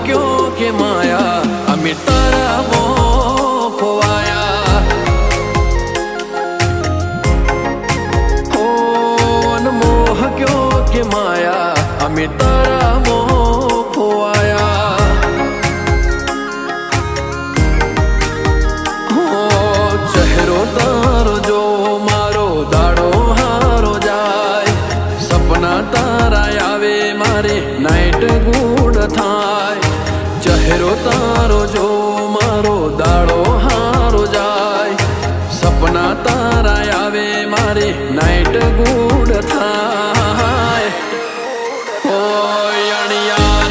क्यों के माया अमी तारा मोह खोवाया हो मोह क्यों के माया अमी तारा मोह खोवाया हो चेहरो तारो जो मारो दाड़ो हारो जाए सपना तारा आवे मारे नाइट गुड थाय चेहरो तारो जो